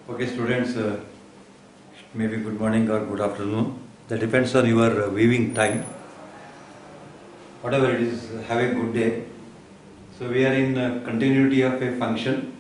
Okay, students, maybe good morning or good afternoon. That depends on your viewing time. Whatever it is, have a good day. So we are in continuity of a function.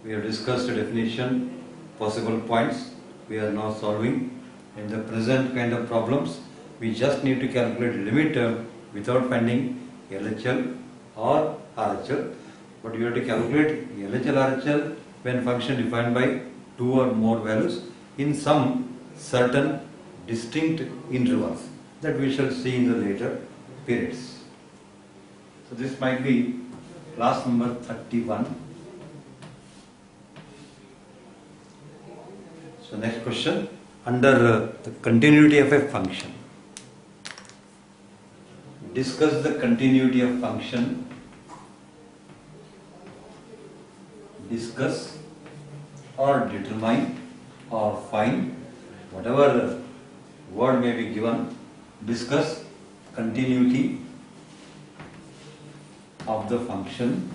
We have discussed a definition, possible points. We are now solving. In the present kind of problems, we just need to calculate limit without finding LHL or RHL. But you have to calculate LHL, RHL when function defined by two or more values in some certain distinct intervals that we shall see in the later periods. So this might be class number 31. So next question, under the continuity of a function. Discuss the continuity of function. Discuss or determine or find, whatever the word may be given. Discuss continuity of the function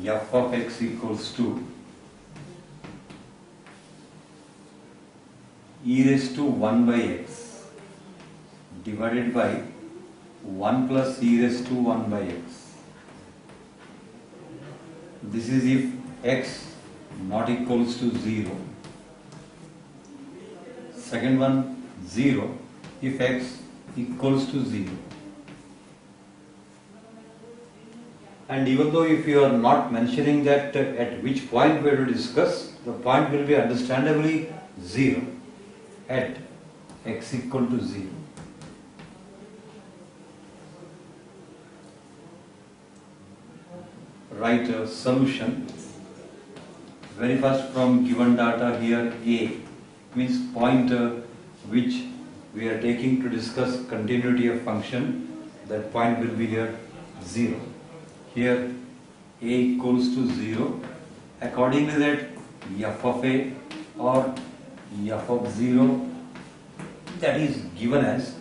f of x equals to e raised to 1 by x divided by 1 plus e raised to 1 by x. This is if x not equals to 0. Second one, 0 if x equals to 0. And even though if you are not mentioning that at which point we will discuss, the point will be understandably 0 at x equal to 0. Write a solution. Very first, from given data here, A means point which we are taking to discuss continuity of function. That point will be here 0. Here A equals to 0. Accordingly, that f of A or f of 0, that is given as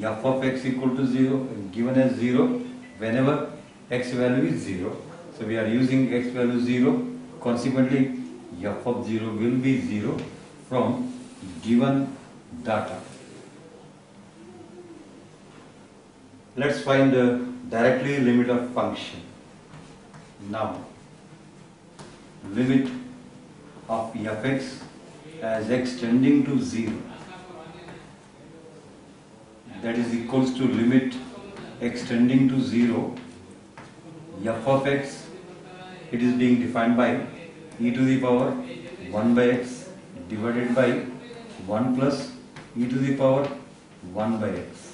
f of x equal to 0, given as 0 whenever x value is 0. So we are using x value 0, consequently f of 0 will be 0 from given data. Let's find directly limit of function. Now, limit of fx as x tending to 0, that is equals to limit x tending to 0, f of x, it is being defined by e to the power 1 by x divided by 1 plus e to the power 1 by x.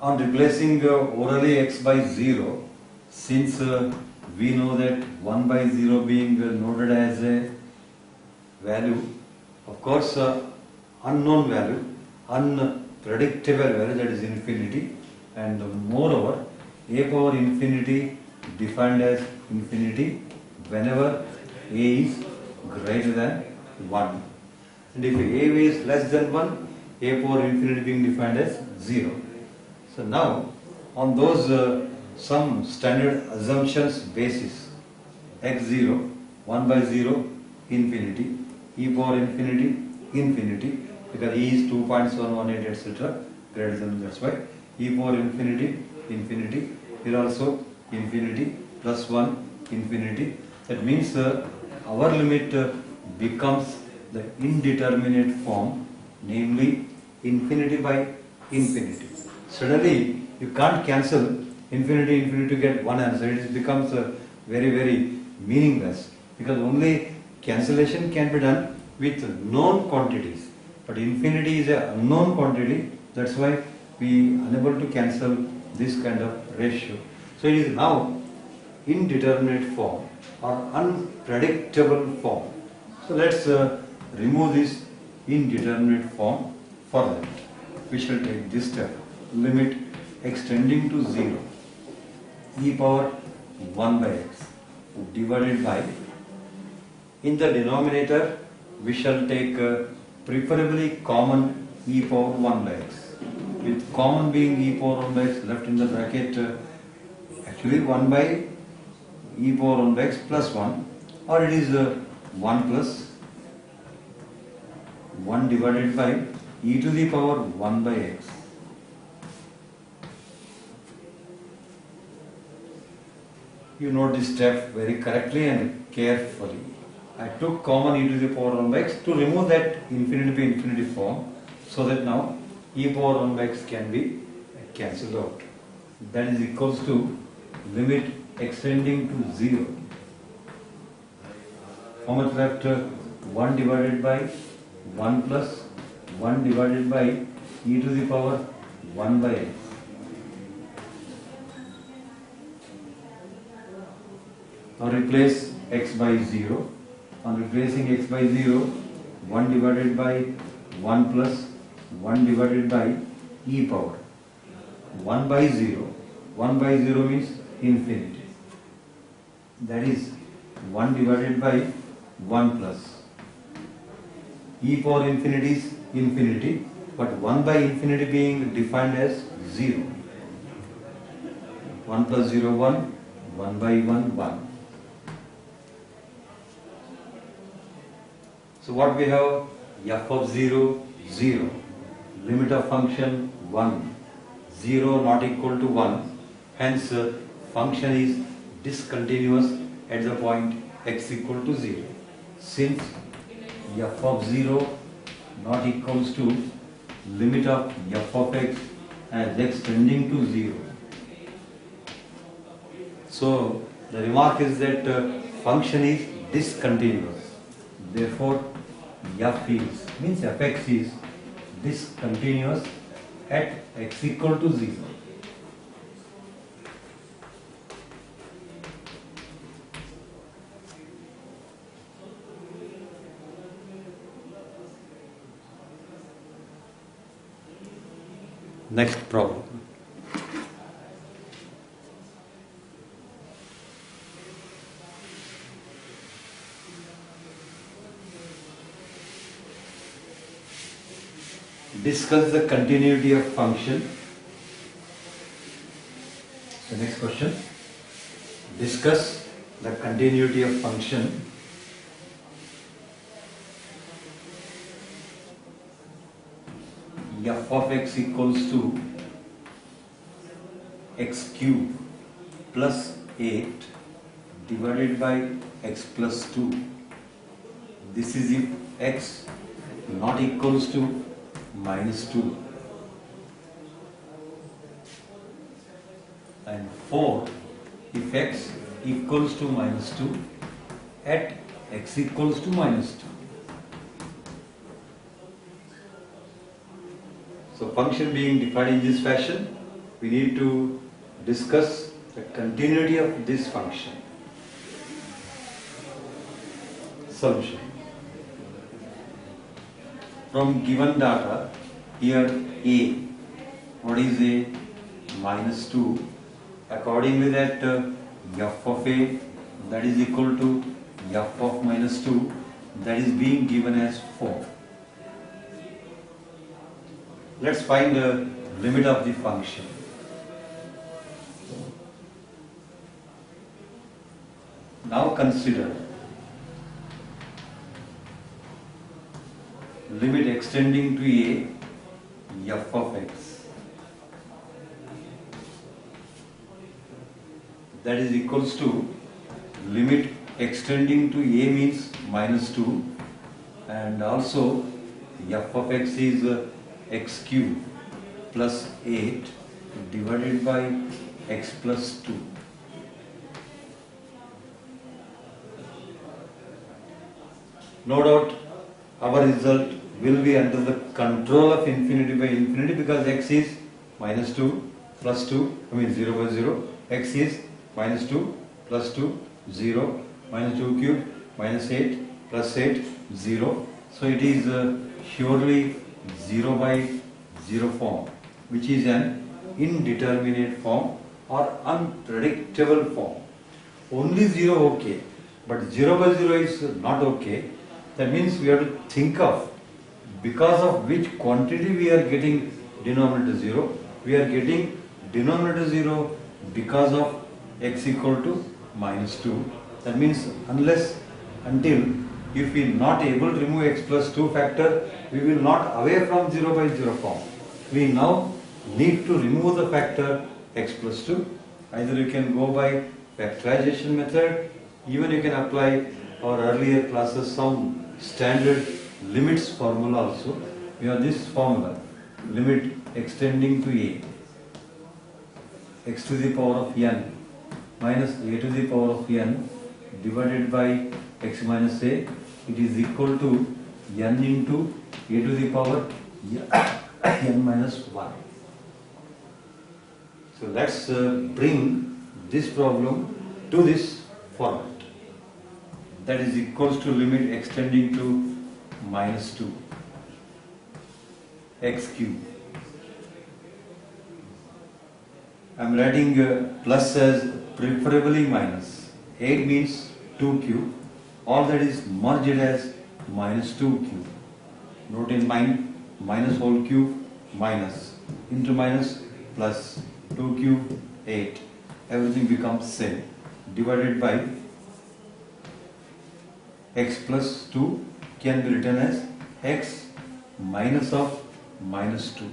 On replacing orally x by 0, since we know that 1 by 0 being noted as a value, of course unknown value, unpredictable value, that is infinity, and moreover a power infinity defined as infinity whenever a is greater than 1. And if a is less than 1, a power infinity being defined as 0. So now, on those some standard assumptions basis, x0, 1 by 0, infinity, e power infinity, infinity, because e is 2.118 etc. greater than, that's why e power infinity, infinity, here also infinity, plus 1, infinity. That means our limit becomes the indeterminate form, namely infinity by infinity. Suddenly, you can't cancel infinity, infinity to get one answer. It becomes very, very meaningless, because only cancellation can be done with known quantities. But infinity is an unknown quantity. That's why we are unable to cancel this kind of ratio. So it is now indeterminate form or unpredictable form. So let's remove this indeterminate form for that. We shall take this step. Limit x tending to 0, e power 1 by x divided by, in the denominator we shall take preferably common e power 1 by x. With common being e power 1 by x left in the bracket, actually 1 by e power 1 by x plus 1, or it is 1 plus 1 divided by e to the power 1 by x. You note this step very correctly and carefully. I took common e to the power 1 by x to remove that infinity by infinity form, so that now e power 1 by x can be cancelled out. That is equals to limit extending to 0. How much left? 1 divided by 1 plus 1 divided by e to the power 1 by x. Now replace x by 0. On replacing x by 0, 1 divided by 1 plus 1 divided by e power 1 by 0. 1 by 0 means infinity. That is 1 divided by 1 plus. E power infinity is infinity, but 1 by infinity being defined as 0. 1 plus 0, 1. 1 by 1, 1. So what we have? F of 0, 0. Limit of function 1. 0 not equal to 1. Hence function is discontinuous at the point x equal to 0. Since f of 0 not equals to limit of f of x as x tending to 0. So the remark is that function is discontinuous. Therefore f means fx is discontinuous at x equal to 0. Next problem. Discuss the continuity of function. The next question. Discuss the continuity of function f of x equals to x cube plus 8 divided by x plus 2. This is if x not equals to minus 2. And 4 if x equals to minus 2 at x equals to minus 2. So function being defined in this fashion, we need to discuss the continuity of this function. Solution. From given data, here a, what is a? Minus 2. Accordingly that f of a, that is equal to f of minus 2, that is being given as 4. Let's find the limit of the function. Now consider limit extending to a f of x, that is equals to limit extending to a means minus 2, and also f of x is x cube plus 8 divided by x plus 2. No doubt our result will be under the control of infinity by infinity, because x is minus 2 plus 2, 0 by 0, x is minus 2 plus 2, 0, minus 2 cube, minus 8 plus 8, 0. So it is surely 0 by 0 form, which is an indeterminate form or unpredictable form. Only 0 okay, but 0 by 0 is not okay. That means we have to think of because of which quantity we are getting denominator 0? We are getting denominator 0 because of x equal to minus 2. That means until if we not able to remove x plus 2 factor, we will not away from 0 by 0 form. We now need to remove the factor x plus 2. Either you can go by factorization method, even you can apply our earlier classes some standard limits formula also. We have this formula, limit extending to a, x to the power of n minus a to the power of n divided by x minus a, it is equal to n into a to the power n minus 1. So let's bring this problem to this format. That is equals to limit extending to minus 2 x cube. I am writing plus as preferably minus. 8 means 2 cube. All that is merged as minus 2 cube. Note in mind, minus whole cube minus into minus plus 2 cube 8. Everything becomes same. Divided by x plus 2 can be written as x minus of minus 2.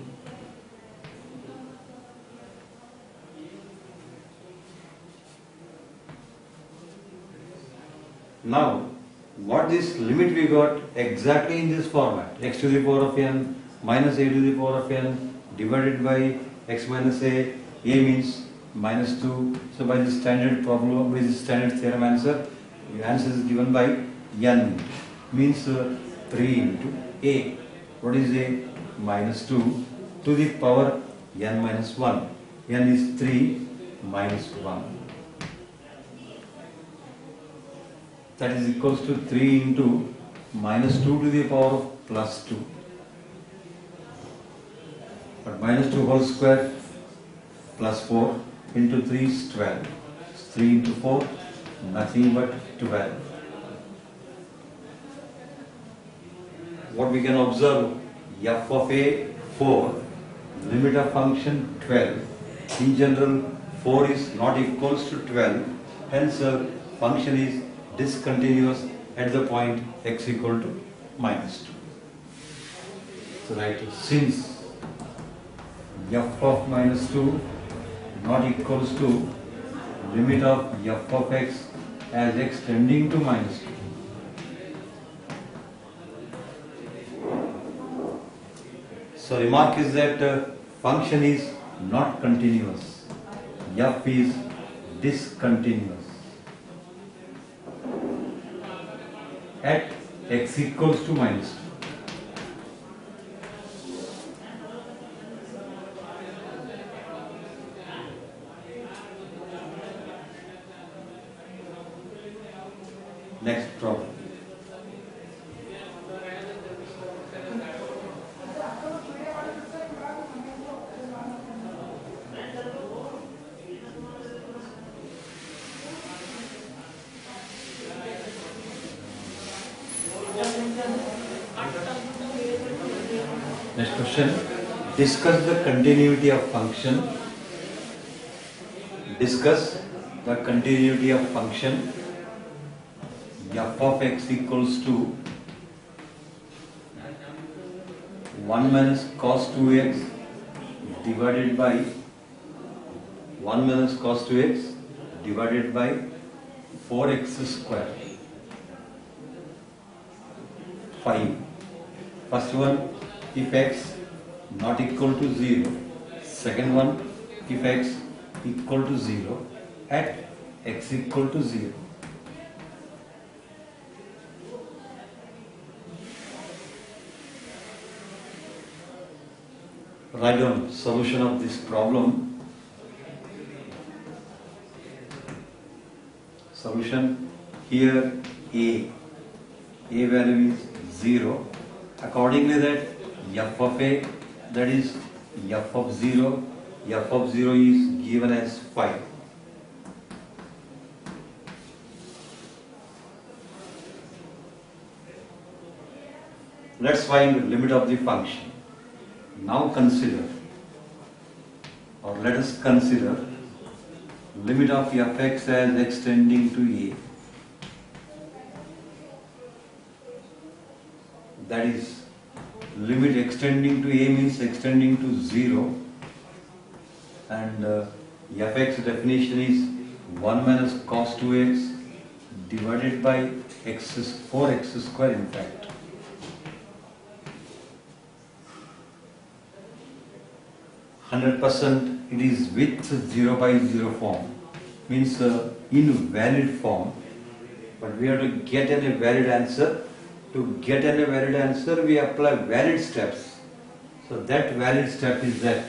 Now, what this limit we got exactly in this format, x to the power of n minus a to the power of n divided by x minus a means minus 2. So by the standard problem, by the standard theorem answer, the answer is given by n, means 3 into a. What is a? Minus 2 to the power n minus 1. N is 3 minus 1. That is equals to 3 into minus 2 to the power of plus 2. But minus 2 whole square plus 4 into 3 is 12. 3 into 4, nothing but 12. What we can observe, f of a 4, limit of function 12. In general, 4 is not equals to 12, hence function is discontinuous at the point x equal to minus 2. So write, since f of minus 2 not equals to limit of f of x as x tending to minus 2. So remark is that function is not continuous. F is discontinuous at x equals to minus 2. Next problem. Next question. Discuss the continuity of function. Discuss the continuity of function f of x equals to 1 minus cos 2x divided by 1 minus cos 2x divided by 4x square 5. First one, if x not equal to 0. Second one, if x equal to 0 at x equal to 0. Write down solution of this problem. Solution here a value is 0. Accordingly that f of a, that is f of 0 is given as 5. let's find the limit of the function. Now consider, or let us consider, limit of fx as extending to a. That is, limit extending to a means extending to 0, and fx definition is 1 minus cos 2x divided by 4x square in fact. %, it is with 0 by 0 form, means invalid form, but we have to get a valid answer. To get a valid answer, we apply valid steps. So that valid step is that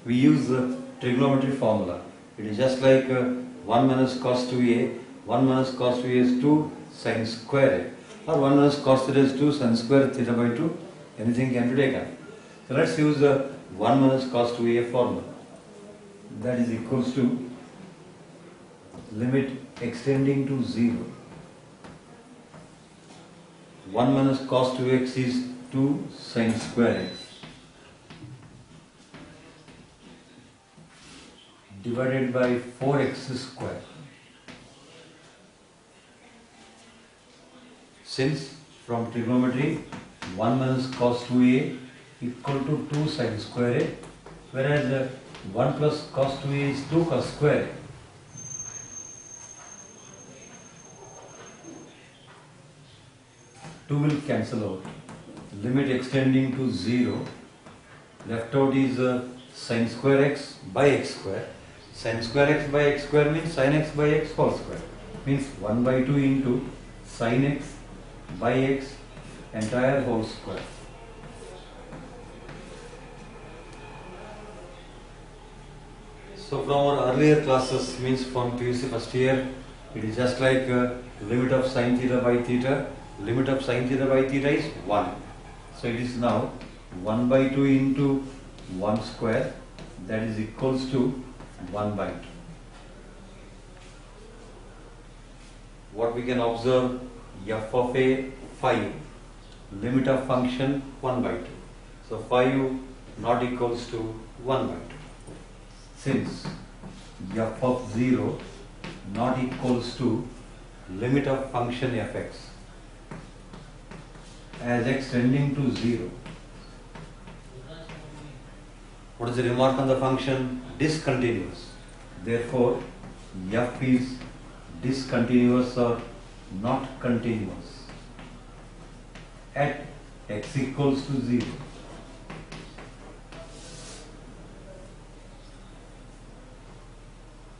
we use the trigonometry formula. It is just like 1 minus cos 2a, 1 minus cos 2a is 2 sin square a, or 1 minus cos theta is 2 sin square theta by 2, anything can be taken. So let's use the 1 minus cos 2a formula. That is equals to limit extending to 0. 1 minus cos 2x is 2 sin square x divided by 4x square. Since from trigonometry 1 minus cos 2a equal to 2 sin square a, whereas 1 plus cos 2a is 2 cos square a. Two will cancel out. Limit extending to 0. Left out is sin square x by x square. Sin square x by x square means sin x by x whole square. Means 1 by 2 into sin x by x entire whole square. So from our earlier classes, means from PUC first year, it is just like limit of sin theta by theta. Limit of sin theta by theta is 1. So it is now 1 by 2 into 1 square, that is equals to 1 by 2. What we can observe, f of a phi u, limit of function 1 by 2. So phi u not equals to 1 by 2. Since f of 0 not equals to limit of function fx as extending to 0. What is the remark on the function? Discontinuous. Therefore, f is discontinuous or not continuous at x equals to 0.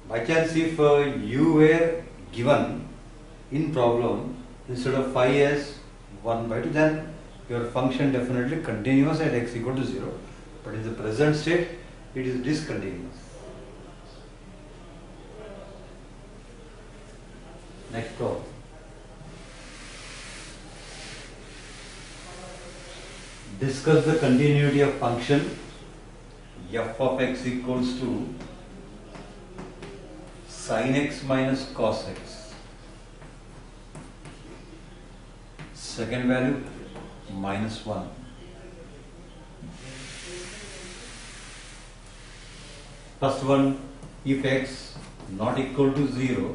By chance, if u were given in problem instead of phi as 1 by 2, then your function definitely continuous at x equal to 0. But in the present state, it is discontinuous. Next problem. Discuss the continuity of function f of x equals to sin x minus cos x. Second value minus 1. First one, if x not equal to 0.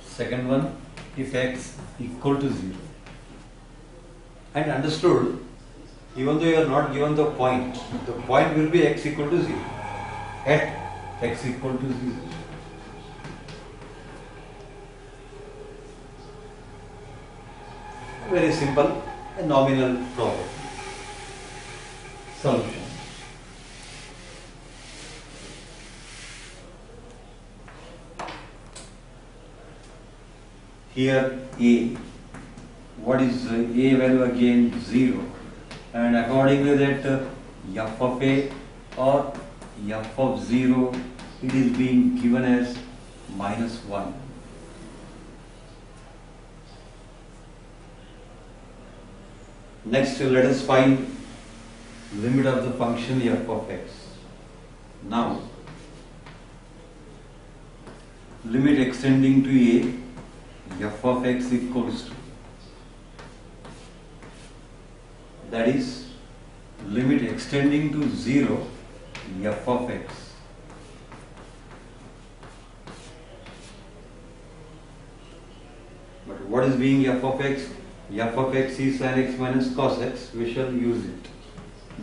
Second one, if x equal to 0. And understood, even though you are not given the point will be x equal to 0. At x equal to 0. Very simple, a nominal problem. Solution. Here a, what is a value again? 0, and accordingly that f of a or f of 0, it is being given as minus 1. Next, let us find limit of the function f of x. Now, limit extending to a, f of x equals to that is limit extending to 0 f of x. But what is being f of x? F of x is sin x minus cos x. We shall use it.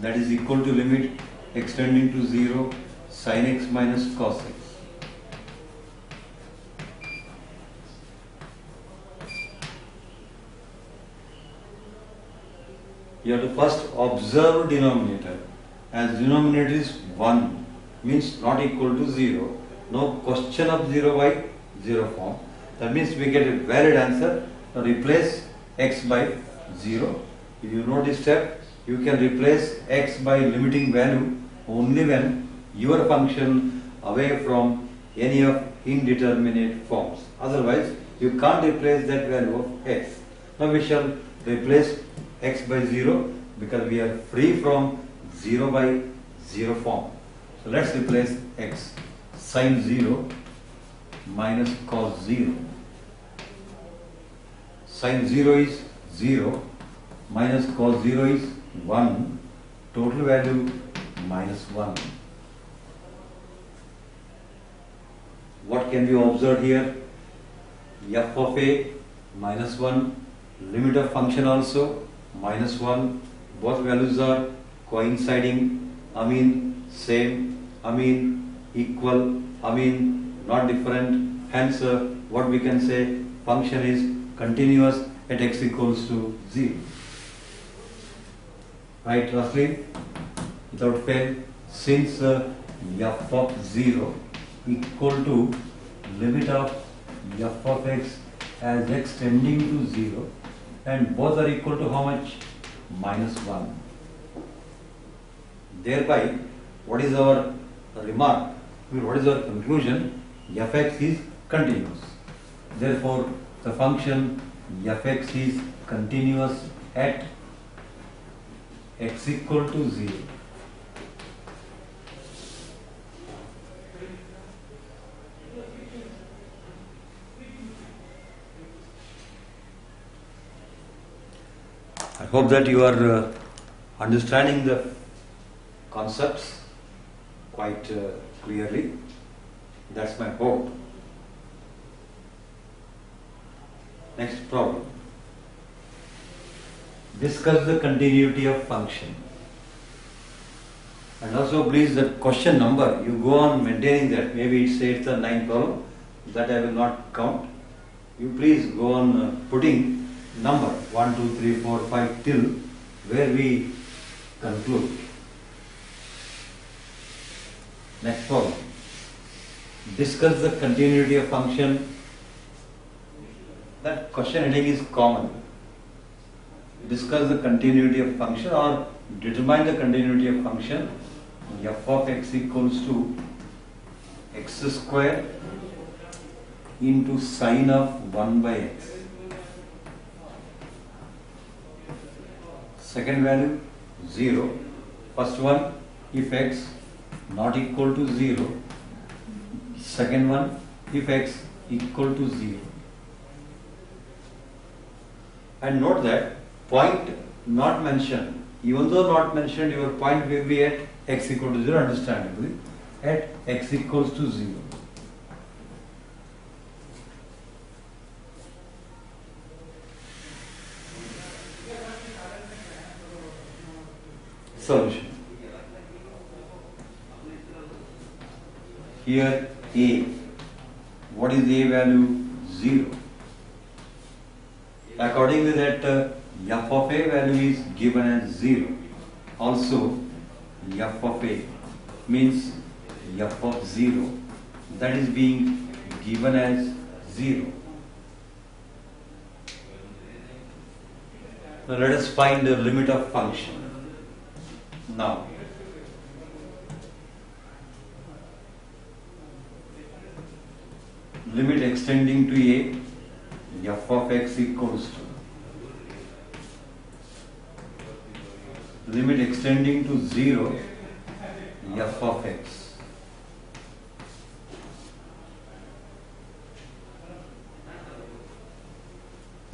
That is equal to limit extending to 0 sin x minus cos x. You have to first observe denominator. As denominator is 1, means not equal to 0. No question of 0 by 0 form. That means we get a valid answer. Now replace x by 0. If you know this step, you can replace x by limiting value only when your function away from any of indeterminate forms. Otherwise, you can't replace that value of x. Now we shall replace x by 0 because we are free from 0 by 0 form. So let's replace x. Sin 0 minus cos 0. Sin 0 is 0 minus cos 0 is 1. Total value minus 1. What can be observed here? F of a minus 1. Limit of function also minus 1. Both values are coinciding. Same. Equal. Not different. Hence, what we can say, function is continuous at x equals to 0. Right, Raslin? Without fail, since f of 0 equal to limit of f of x as x tending to 0, and both are equal to how much? Minus 1. Thereby, what is our remark? What is our conclusion? Fx is continuous. Therefore, the function fx is continuous at x equal to 0. I hope that you are understanding the concepts quite clearly. That's my hope. Next problem. Discuss the continuity of function. And also please, the question number, you go on maintaining that. Maybe it says the 9th problem. That I will not count. You please go on putting number 1, 2, 3, 4, 5 till where we conclude. Next problem. Discuss the continuity of function. That question heading is common. Discuss the continuity of function or determine the continuity of function. F of x equals to x square into sine of 1 by x. Second value 0. First one, if x not equal to 0. Second one, if x equal to 0. And note that point not mentioned, even though not mentioned, your point will be at x equal to 0, understandably, at x equals to 0. Solution. Here a, what is a value? 0. Accordingly, that f of a value is given as 0. Also, f of a means f of 0, that is being given as 0. Now let us find the limit of function. Now, limit extending to a, f of x equals to limit extending to 0, f of x.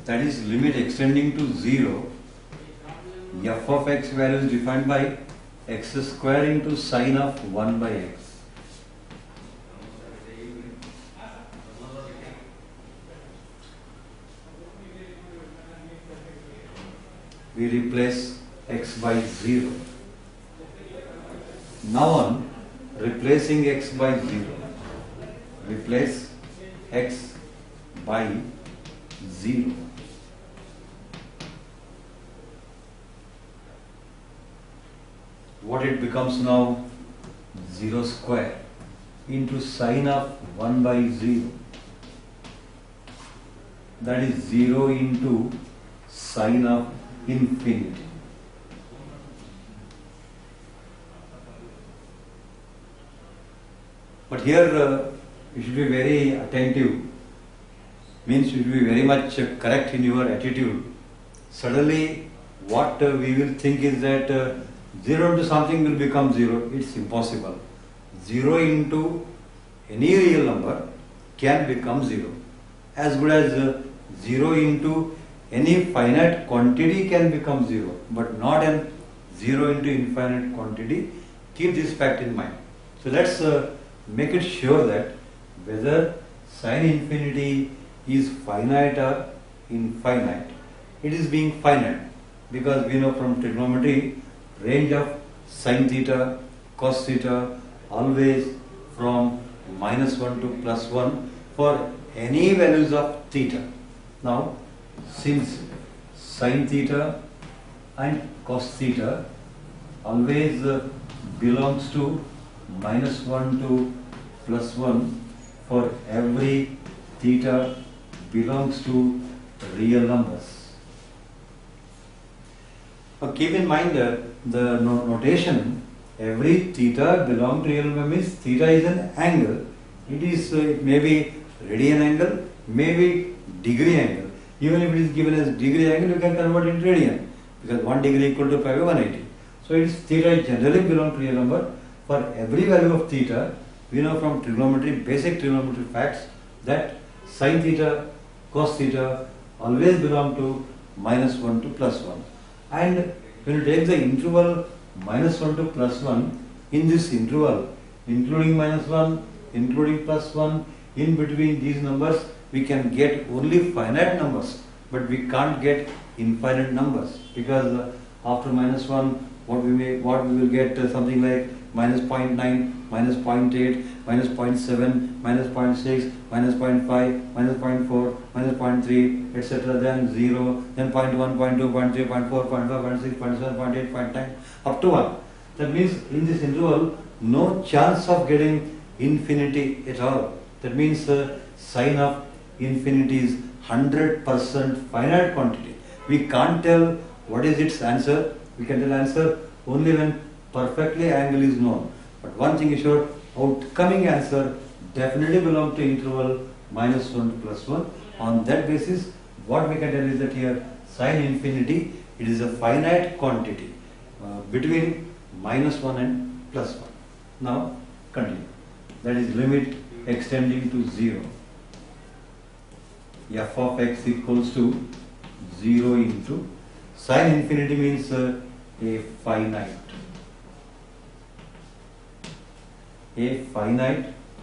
That is limit extending to 0, f of x value is defined by x square into sine of 1 by x. We replace x by 0. Now on replacing x by 0, replace x by 0. What it becomes now? 0 square into sine of 1 by 0. That is 0 into sine of infinity. But here you should be very attentive, means you should be very much correct in your attitude. Suddenly what we will think is that 0 into something will become 0. It's impossible. 0 into any real number can become 0. As good as 0 into any finite quantity can become 0, but not an 0 into infinite quantity. Keep this fact in mind. So let's make it sure that whether sine infinity is finite or infinite, it is being finite, because we know from trigonometry range of sine theta, cos theta always from -1 to +1 for any values of theta. Now since sine theta and cos theta always belongs to -1 to +1 for every theta belongs to real numbers. Now keep in mind the notation, every theta belongs to real number means theta is an angle. It may be radian angle, may be degree angle. Even if it is given as degree angle, you can convert it into radian, because 1 degree equal to pi by 180. So it is theta generally belongs to real number. For every value of theta, we know from trigonometry, basic trigonometry facts, that sine theta, cos theta always belong to -1 to +1. And when you take the interval -1 to +1, in this interval, including -1, including +1, in between these numbers, we can get only finite numbers, but we can't get infinite numbers, because after -1, what we will get something like -0.9, -0.8, -0.7, -0.6, -0.5, -0.4, -0.3, etc. Then 0, then 0.1, 0.2, 0.3, 0.4, 0.5, 0.6, 0.7, 0.8, 0.9, up to 1. That means in this interval, no chance of getting infinity at all. That means sine of infinity is 100% finite quantity. We can't tell what is its answer. We can tell answer only when perfectly angle is known. But one thing is sure, outcoming answer definitely belongs to interval -1 to +1. On that basis, what we can tell is that here sine infinity, it is a finite quantity between -1 and +1. Now continue. That is limit extending to 0. F of x equals to 0 into sine infinity means a finite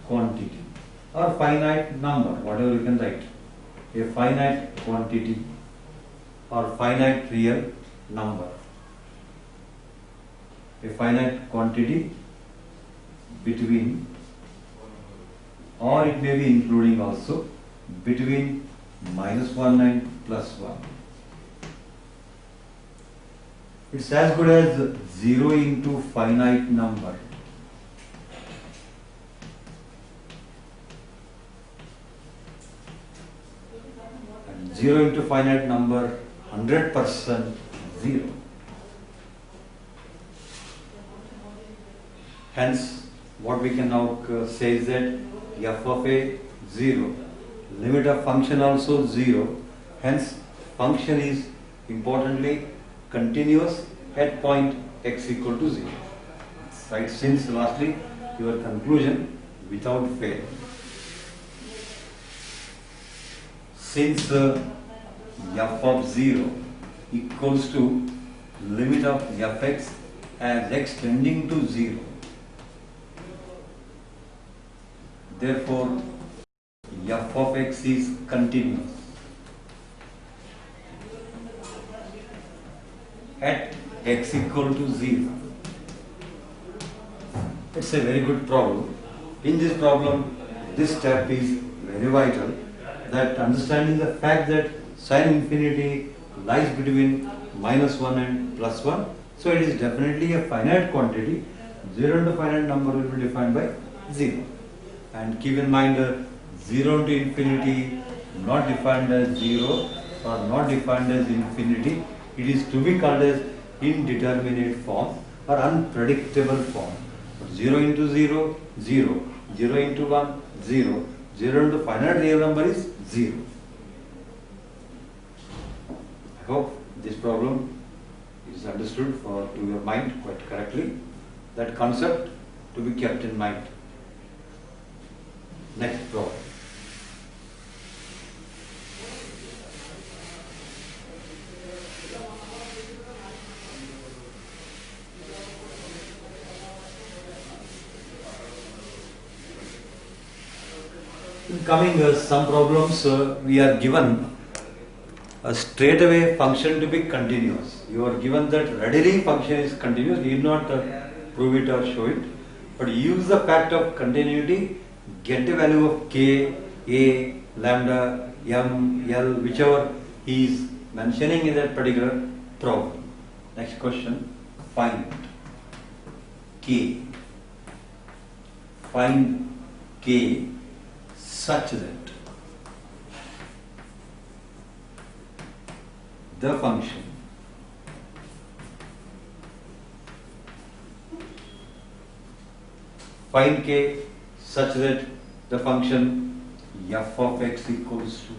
quantity or finite number, whatever you can write, a finite quantity or finite real number, a finite quantity between, or it may be including also, between -1 and +1. It's as good as 0 into finite number. And 0 into finite number, 100% 0. Hence, what we can now say is that f of a 0, limit of function also 0. Hence, function is importantly continuous at point x equal to 0. Right? Since lastly, your conclusion without fail. Since f of 0 equals to limit of fx as x tending to 0. Therefore, f of x is continuous at x equal to 0. It's a very good problem. In this problem, this step is very vital, that understanding the fact that sin infinity lies between -1 and +1. So it is definitely a finite quantity. 0 into finite number will be defined by 0. And keep in mind 0 into infinity not defined as 0 or not defined as infinity. It is to be called as indeterminate form or unpredictable form. 0 into 0, 0. 0 into 1, 0. 0 into finite real number is 0. I hope this problem is understood to your mind quite correctly. That concept to be kept in mind. Next problem. In coming some problems, we are given a straightaway function to be continuous. You are given that readily function is continuous. You need not prove it or show it, but use the fact of continuity. Get a value of k, a, lambda, m, l, whichever he is mentioning in that particular problem. Next question. Find k. Find k such that the function find k such that the function f of x equals to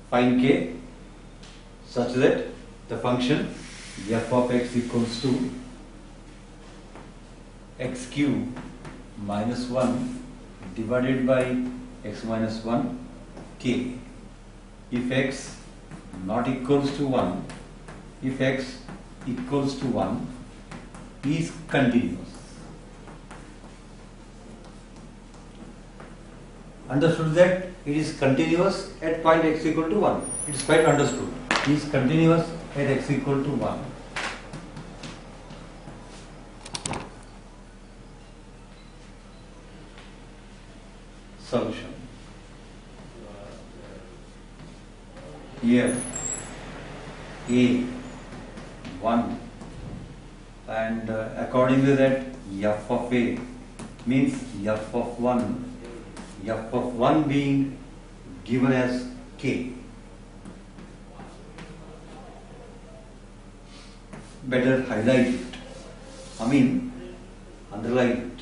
find k such that the function f of x equals to x cube minus 1 divided by x minus 1 k. If x not equals to 1, if x equals to 1 is continuous. Understood that it is continuous at point x equal to 1. It is quite understood. It is continuous at x equal to 1. Solution. Here a 1 and according to that f of a means f of 1 being given as k. Better highlight it. Underline it.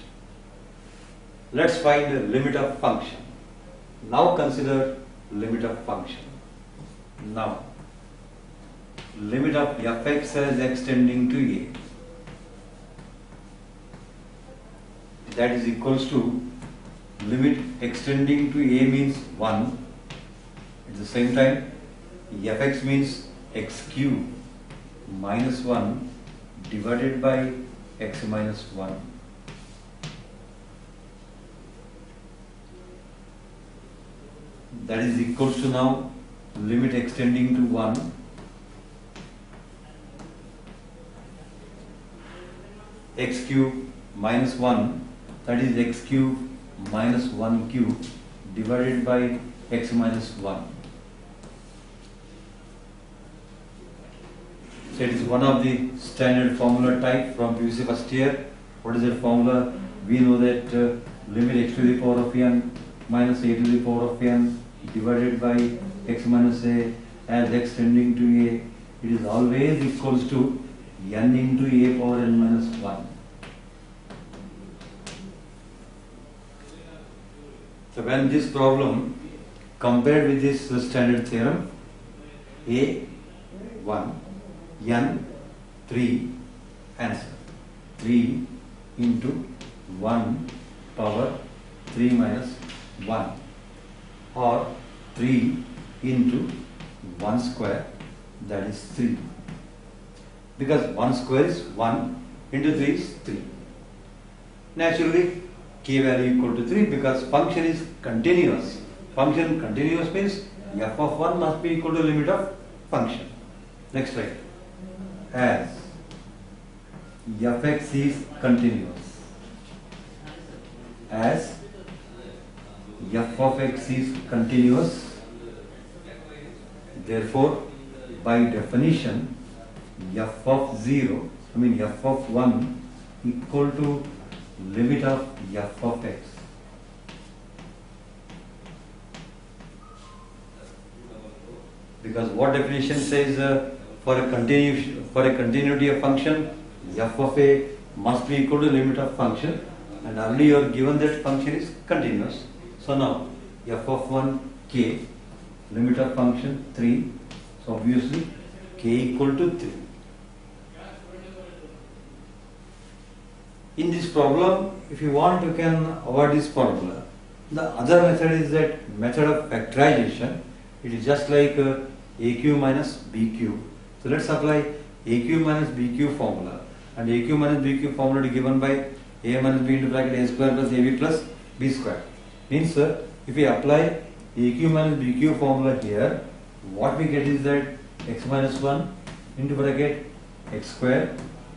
Let's find the limit of function. Now consider limit of function. Now, limit of fx as x tending to a, that is equals to limit extending to a means 1. At the same time, fx means x cube minus 1 divided by x minus 1. That is equals to now limit extending to 1 x cube minus 1, that is x cube minus 1 cube divided by x minus 1. So it is one of the standard formula type from PUC first year. What is that formula? We know that limit x to the power of n minus a to the power of n divided by x minus a as x tending to a, it is always equals to n into a power n minus 1. So when this problem compared with this standard theorem, a 1, n 3, answer 3 into 1 power 3 minus 1 or 3 into 1 square that is 3. Because 1 square is 1 into 3 is 3. Naturally, k value equal to 3 because function is continuous. Function continuous means f of 1 must be equal to limit of function. Next slide. As fx is continuous. As f of x is continuous, therefore, by definition, f of 0, f of 1 equal to limit of f of x. Because what definition says for a continuity of function, f of a must be equal to limit of function, and already you are given that function is continuous. So now f of 1 k, limit of function 3, so obviously k equal to 3. In this problem, if you want, you can avoid this formula. The other method is that method of factorization. It is just like AQ minus BQ. So let's apply AQ minus BQ formula. And AQ minus BQ formula is given by A minus B into bracket A square plus AB plus B square. Means if we apply AQ minus BQ formula here, what we get is that x minus 1 into bracket x square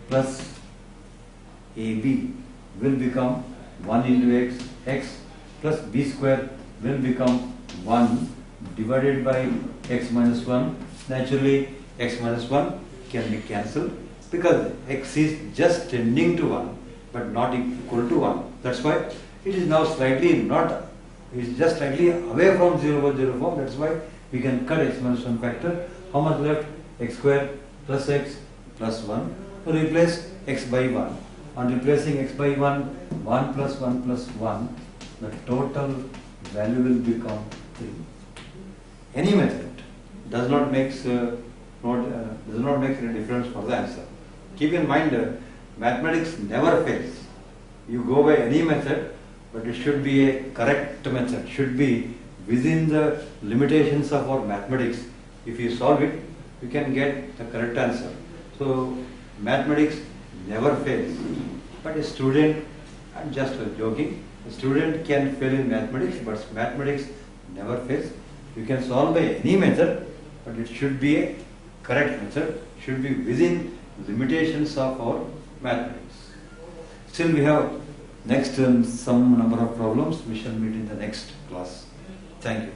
plus AB will become 1 into x plus b square will become 1 divided by x minus 1. Naturally, x minus 1 can be cancelled because x is just tending to 1 but not equal to 1. That's why it is now slightly not, it is just slightly away from 0 over 0 form. That's why we can cut x minus 1 factor. How much left? X square plus x plus 1. So replace x by 1. On replacing x by 1, 1 plus 1 plus 1, the total value will become 3. Any method does not make any difference for the answer. Keep in mind, mathematics never fails. You go by any method, but it should be a correct method, should be within the limitations of our mathematics. If you solve it, you can get the correct answer. So mathematics never fails. But a student, I'm just joking, a student can fail in mathematics, but mathematics never fails. You can solve by any method, but it should be a correct method, should be within limitations of our mathematics. Still we have next some number of problems. We shall meet in the next class. Thank you.